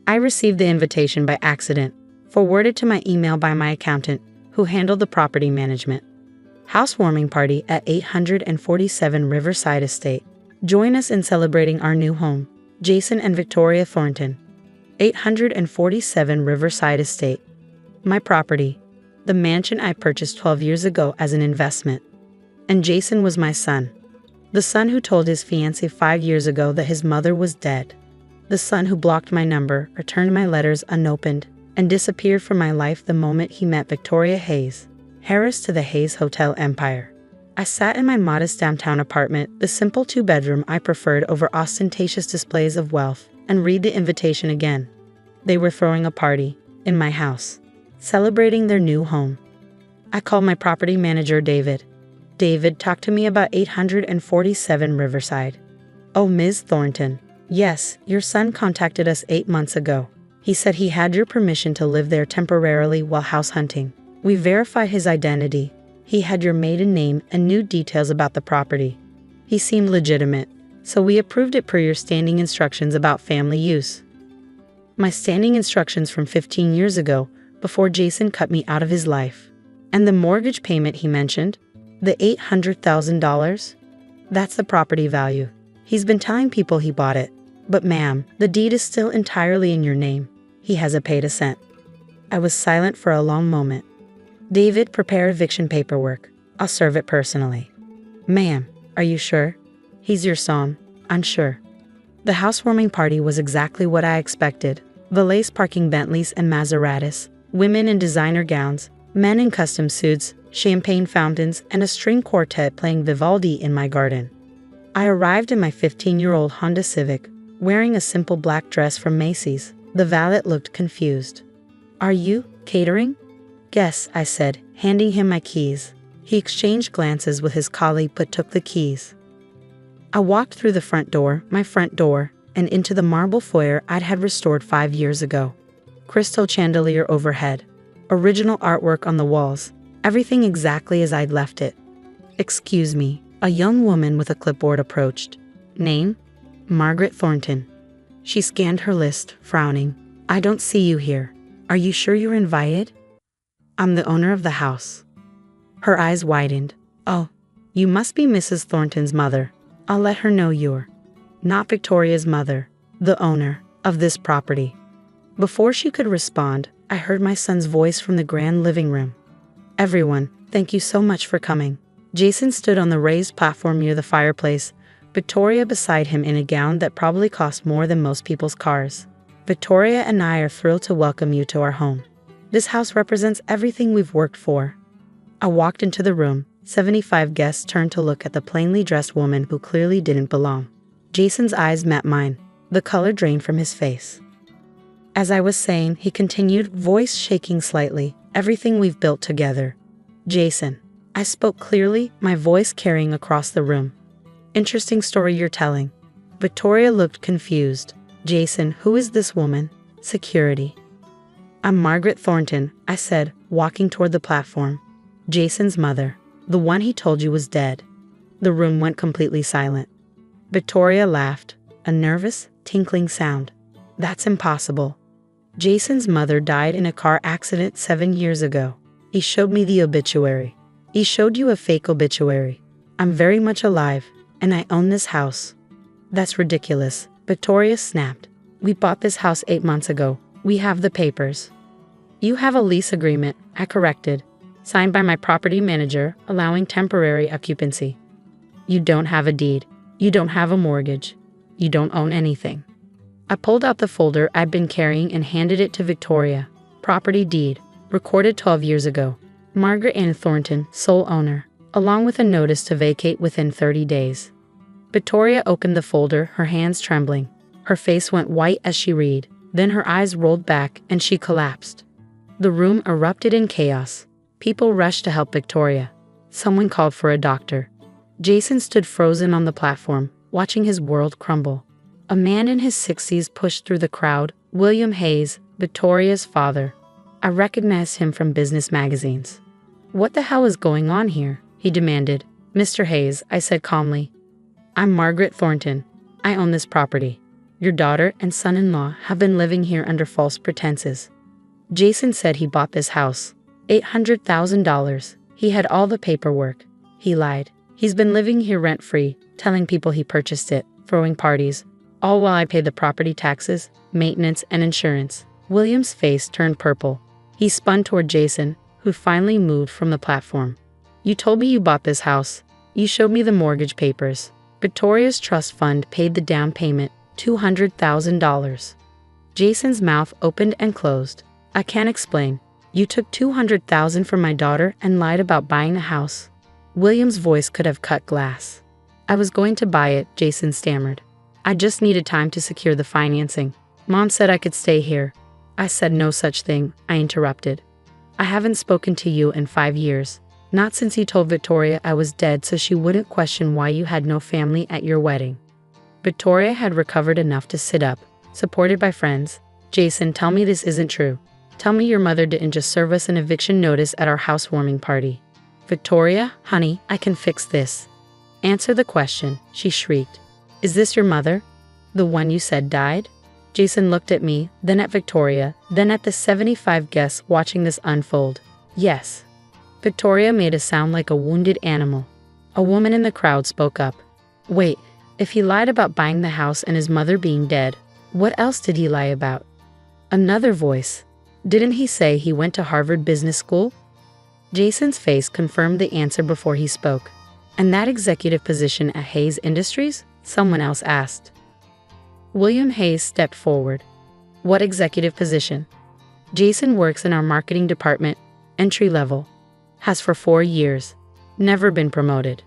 I received the invitation by accident, forwarded to my email by my accountant, who handled the property management. Housewarming party at 847 Riverside Estate. Join us in celebrating our new home. Jason and Victoria Thornton. 847 Riverside Estate. My property. The mansion I purchased 12 years ago as an investment. And Jason was my son. The son who told his fiancée 5 years ago that his mother was dead. The son who blocked my number, returned my letters unopened, and disappeared from my life the moment he met Victoria Hayes. Heiress to the Hayes Hotel empire. I sat in my modest downtown apartment, the simple 2-bedroom I preferred over ostentatious displays of wealth, and read the invitation again. They were throwing a party, in my house, celebrating their new home. I called my property manager, David. David talked to me about 847 Riverside. Oh, Ms. Thornton. Yes, your son contacted us 8 months ago. He said he had your permission to live there temporarily while house hunting. We verified his identity. He had your maiden name and knew details about the property. He seemed legitimate, so we approved it per your standing instructions about family use. My standing instructions from 15 years ago, before Jason cut me out of his life. And the mortgage payment he mentioned? The $800,000? That's the property value. He's been telling people he bought it. But ma'am, the deed is still entirely in your name. He hasn't paid a cent. I was silent for a long moment. David, prepare eviction paperwork. I'll serve it personally. Ma'am, are you sure? He's your son. I'm sure. The housewarming party was exactly what I expected. Valets parking Bentleys and Maseratis, women in designer gowns, men in custom suits, champagne fountains, and a string quartet playing Vivaldi in my garden. I arrived in my 15-year-old Honda Civic, wearing a simple black dress from Macy's. The valet looked confused. Are you catering? Yes, I said, handing him my keys. He exchanged glances with his colleague but took the keys. I walked through the front door, my front door, and into the marble foyer I'd had restored 5 years ago. Crystal chandelier overhead. Original artwork on the walls. Everything exactly as I'd left it. Excuse me, a young woman with a clipboard approached. Name? Margaret Thornton. She scanned her list, frowning. I don't see you here. Are you sure you're invited? I'm the owner of the house. Her eyes widened. Oh, you must be Mrs. Thornton's mother. I'll let her know you're not Victoria's mother, the owner of this property. Before she could respond, I heard my son's voice from the grand living room. Everyone, thank you so much for coming. Jason stood on the raised platform near the fireplace, Victoria beside him in a gown that probably cost more than most people's cars. Victoria and I are thrilled to welcome you to our home. This house represents everything we've worked for. I walked into the room. 75 guests turned to look at the plainly dressed woman who clearly didn't belong. Jason's eyes met mine. The color drained from his face. As I was saying, he continued, voice shaking slightly, everything we've built together. Jason. I spoke clearly, my voice carrying across the room. Interesting story you're telling. Victoria looked confused. Jason, who is this woman? Security. I'm Margaret Thornton, I said, walking toward the platform. Jason's mother. The one he told you was dead. The room went completely silent. Victoria laughed, a nervous, tinkling sound. That's impossible. Jason's mother died in a car accident 7 years ago. He showed me the obituary. He showed you a fake obituary. I'm very much alive, and I own this house. That's ridiculous, Victoria snapped. We bought this house 8 months ago. We have the papers. You have a lease agreement, I corrected, signed by my property manager, allowing temporary occupancy. You don't have a deed. You don't have a mortgage. You don't own anything. I pulled out the folder I'd been carrying and handed it to Victoria. Property deed, recorded 12 years ago. Margaret Ann Thornton, sole owner, along with a notice to vacate within 30 days. Victoria opened the folder, her hands trembling. Her face went white as she read, then her eyes rolled back and she collapsed. The room erupted in chaos. People rushed to help Victoria. Someone called for a doctor. Jason stood frozen on the platform, watching his world crumble. A man in his 60s pushed through the crowd, William Hayes, Victoria's father. I recognized him from business magazines. What the hell is going on here? He demanded. Mr. Hayes, I said calmly. I'm Margaret Thornton. I own this property. Your daughter and son-in-law have been living here under false pretenses. Jason said he bought this house. $800,000. He had all the paperwork. He lied. He's been living here rent-free, telling people he purchased it, throwing parties, all while I pay the property taxes, maintenance, and insurance. William's face turned purple. He spun toward Jason, who finally moved from the platform. You told me you bought this house. You showed me the mortgage papers. Victoria's trust fund paid the down payment, $200,000. Jason's mouth opened and closed. I can't explain. You took $200,000 from my daughter and lied about buying the house. William's voice could have cut glass. I was going to buy it, Jason stammered. I just needed time to secure the financing. Mom said I could stay here. I said no such thing, I interrupted. I haven't spoken to you in 5 years. Not since you told Victoria I was dead so she wouldn't question why you had no family at your wedding. Victoria had recovered enough to sit up, supported by friends. Jason, tell me this isn't true. Tell me your mother didn't just serve us an eviction notice at our housewarming party. Victoria, honey, I can fix this. Answer the question, she shrieked. Is this your mother? The one you said died? Jason looked at me, then at Victoria, then at the 75 guests watching this unfold. Yes. Victoria made a sound like a wounded animal. A woman in the crowd spoke up. Wait, if he lied about buying the house and his mother being dead, what else did he lie about? Another voice. Didn't he say he went to Harvard Business School? Jason's face confirmed the answer before he spoke. And that executive position at Hayes Industries? Someone else asked. William Hayes stepped forward. What executive position? Jason works in our marketing department, entry level. Has for 4 years. Never been promoted.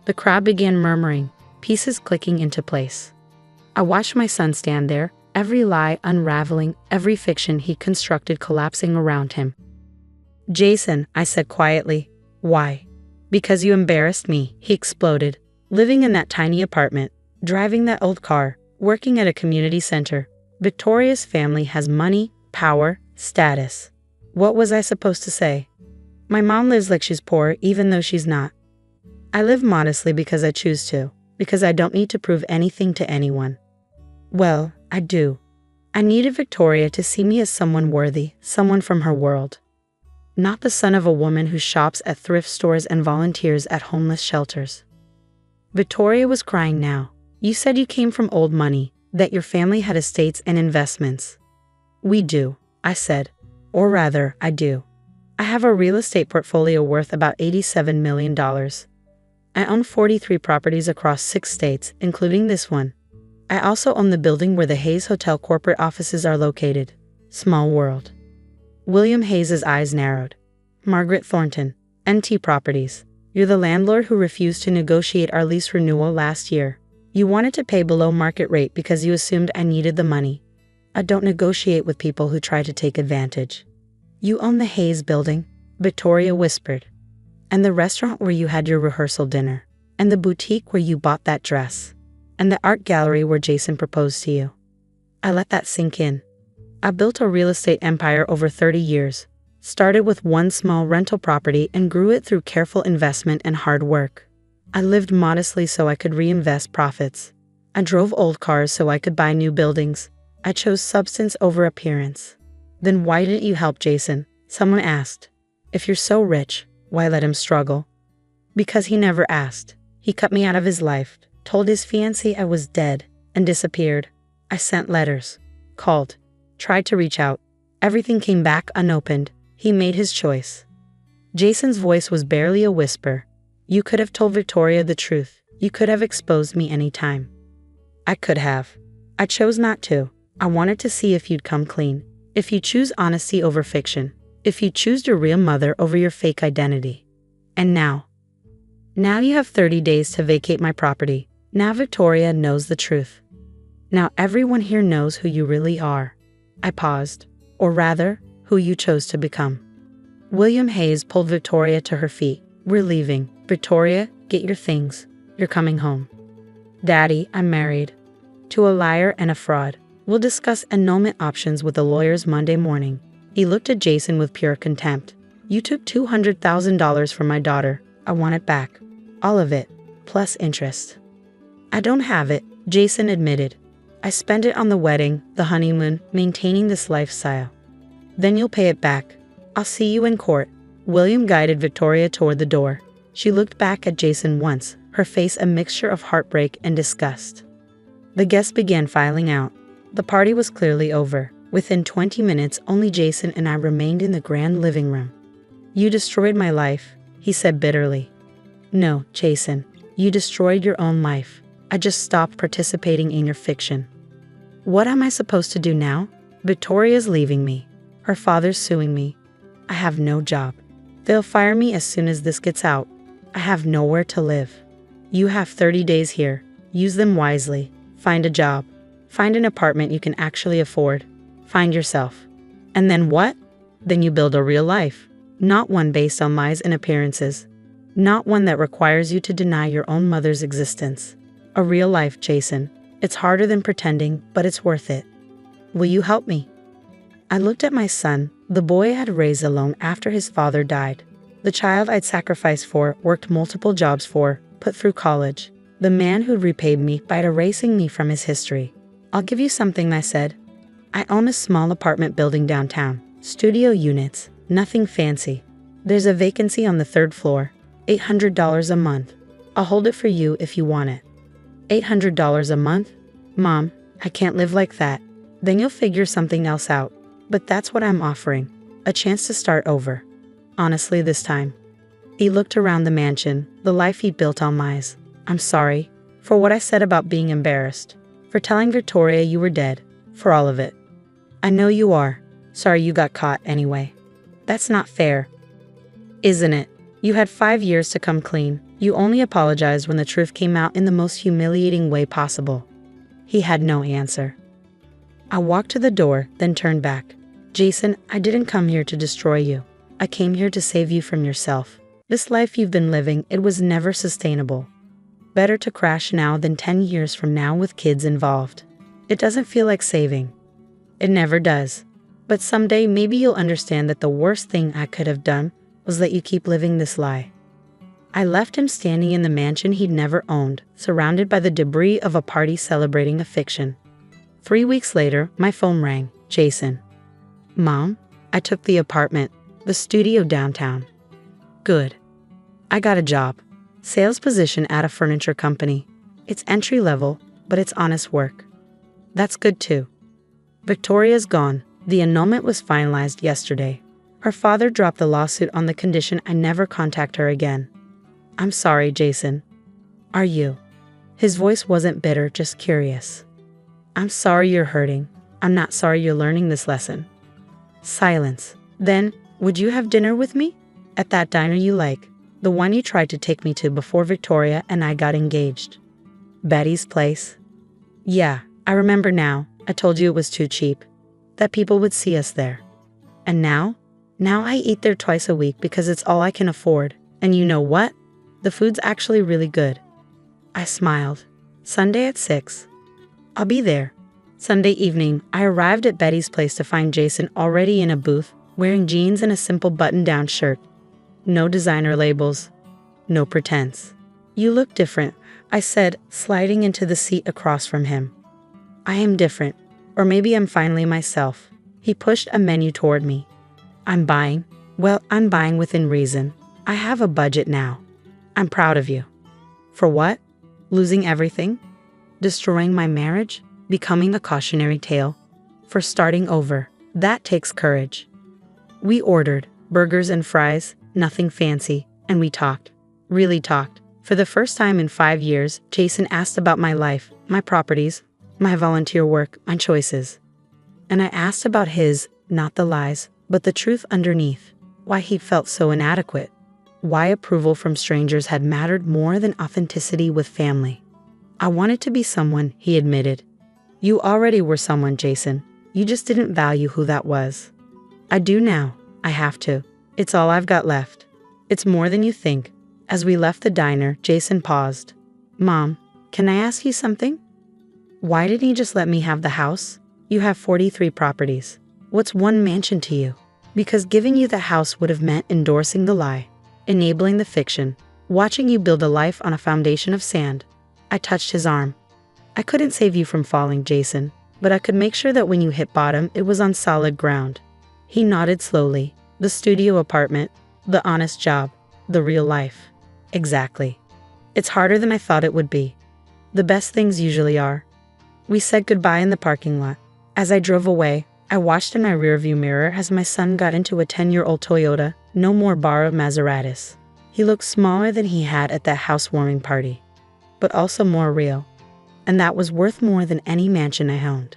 The crowd began murmuring, pieces clicking into place. I watched my son stand there, every lie unraveling, every fiction he constructed collapsing around him. Jason, I said quietly. Why? Because you embarrassed me, he exploded. Living in that tiny apartment, driving that old car, working at a community center. Victoria's family has money, power, status. What was I supposed to say? My mom lives like she's poor even though she's not. I live modestly because I choose to, because I don't need to prove anything to anyone. Well, I do. I needed Victoria to see me as someone worthy, someone from her world. Not the son of a woman who shops at thrift stores and volunteers at homeless shelters. Victoria was crying now. You said you came from old money, that your family had estates and investments. We do, I said. Or rather, I do. I have a real estate portfolio worth about $87 million. I own 43 properties across 6 states, including this one. I also own the building where the Hayes Hotel corporate offices are located. Small world. William Hayes' eyes narrowed. Margaret Thornton, NT Properties. You're the landlord who refused to negotiate our lease renewal last year. You wanted to pay below market rate because you assumed I needed the money. I don't negotiate with people who try to take advantage. You own the Hayes building, Victoria whispered. And the restaurant where you had your rehearsal dinner. And the boutique where you bought that dress. And the art gallery where Jason proposed to you. I let that sink in. I built a real estate empire over 30 years. Started with one small rental property and grew it through careful investment and hard work. I lived modestly so I could reinvest profits. I drove old cars so I could buy new buildings. I chose substance over appearance. Then why didn't you help Jason? Someone asked. If you're so rich, why let him struggle? Because he never asked. He cut me out of his life, told his fiancée I was dead, and disappeared. I sent letters, called, tried to reach out. Everything came back unopened. He made his choice. Jason's voice was barely a whisper. You could have told Victoria the truth. You could have exposed me any time. I could have. I chose not to. I wanted to see if you'd come clean. If you choose honesty over fiction. If you choose your real mother over your fake identity. And now you have 30 days to vacate my property. Now Victoria knows the truth. Now everyone here knows who you really are. I paused. Or rather, who you chose to become. William Hayes pulled Victoria to her feet. We're leaving. Victoria, get your things. You're coming home. Daddy, I'm married. To a liar and a fraud. We'll discuss annulment options with the lawyers Monday morning. He looked at Jason with pure contempt. You took $200,000 from my daughter. I want it back. All of it. Plus interest. I don't have it, Jason admitted. I spent it on the wedding, the honeymoon, maintaining this lifestyle. Then you'll pay it back. I'll see you in court. William guided Victoria toward the door. She looked back at Jason once, her face a mixture of heartbreak and disgust. The guests began filing out. The party was clearly over. Within 20 minutes, only Jason and I remained in the grand living room. You destroyed my life, he said bitterly. No, Jason, you destroyed your own life. I just stopped participating in your fiction. What am I supposed to do now? Victoria's leaving me. Her father's suing me. I have no job. They'll fire me as soon as this gets out. I have nowhere to live. You have 30 days here. Use them wisely. Find a job. Find an apartment you can actually afford. Find yourself. And then what? Then you build a real life. Not one based on lies and appearances. Not one that requires you to deny your own mother's existence. A real life, Jason. It's harder than pretending, but it's worth it. Will you help me? I looked at my son, the boy I had raised alone after his father died. The child I'd sacrificed for, worked multiple jobs for, put through college. The man who'd repaid me by erasing me from his history. I'll give you something, I said. I own a small apartment building downtown. Studio units, nothing fancy. There's a vacancy on the 3rd floor. $800 a month. I'll hold it for you if you want it. $800 a month? Mom, I can't live like that. Then you'll figure something else out. But that's what I'm offering. A chance to start over. Honestly this time. He looked around the mansion, the life he'd built on lies. I'm sorry. For what I said about being embarrassed. For telling Victoria you were dead. For all of it. I know you are. Sorry you got caught anyway. That's not fair. Isn't it? You had 5 years to come clean. You only apologized when the truth came out in the most humiliating way possible. He had no answer. I walked to the door, then turned back. Jason, I didn't come here to destroy you. I came here to save you from yourself. This life you've been living, it was never sustainable. Better to crash now than 10 years from now with kids involved. It doesn't feel like saving. It never does. But someday maybe you'll understand that the worst thing I could have done was let you keep living this lie. I left him standing in the mansion he'd never owned, surrounded by the debris of a party celebrating a fiction. 3 weeks later, my phone rang. Jason. Mom, I took the apartment, the studio downtown. Good. I got a job. Sales position at a furniture company. It's entry level, but it's honest work. That's good too. Victoria's gone. The annulment was finalized yesterday. Her father dropped the lawsuit on the condition I never contact her again. I'm sorry, Jason. Are you? His voice wasn't bitter, just curious. I'm sorry you're hurting. I'm not sorry you're learning this lesson. Silence. Then, would you have dinner with me? At that diner you like. The one you tried to take me to before Victoria and I got engaged. Betty's place? Yeah, I remember now. I told you it was too cheap. That people would see us there. And now? Now I eat there twice a week because it's all I can afford. And you know what? The food's actually really good. I smiled. Sunday at 6. I'll be there. Sunday evening, I arrived at Betty's place to find Jason already in a booth, wearing jeans and a simple button-down shirt. No designer labels. No pretense. You look different, I said, sliding into the seat across from him. I am different. Or maybe I'm finally myself. He pushed a menu toward me. I'm buying. Well, I'm buying within reason. I have a budget now. I'm proud of you. For what? Losing everything? Destroying my marriage? Becoming a cautionary tale? For starting over. That takes courage. We ordered burgers and fries, nothing fancy, and we talked. Really talked. For the first time in 5 years, Jason asked about my life, my properties, my volunteer work, my choices. And I asked about his, not the lies, but the truth underneath. Why he felt so inadequate. Why approval from strangers had mattered more than authenticity with family. I wanted to be someone, he admitted. You already were someone, Jason. You just didn't value who that was. I do now. I have to. It's all I've got left. It's more than you think. As we left the diner, Jason paused. Mom, can I ask you something? Why didn't he just let me have the house? You have 43 properties. What's one mansion to you? Because giving you the house would have meant endorsing the lie, enabling the fiction, watching you build a life on a foundation of sand. I touched his arm. I couldn't save you from falling, Jason, but I could make sure that when you hit bottom, it was on solid ground. He nodded slowly. The studio apartment, the honest job, the real life. Exactly. It's harder than I thought it would be. The best things usually are. We said goodbye in the parking lot. As I drove away, I watched in my rearview mirror as my son got into a 10-year-old Toyota, no more borrowed Maseratis. He looked smaller than he had at that housewarming party, but also more real. And that was worth more than any mansion I owned.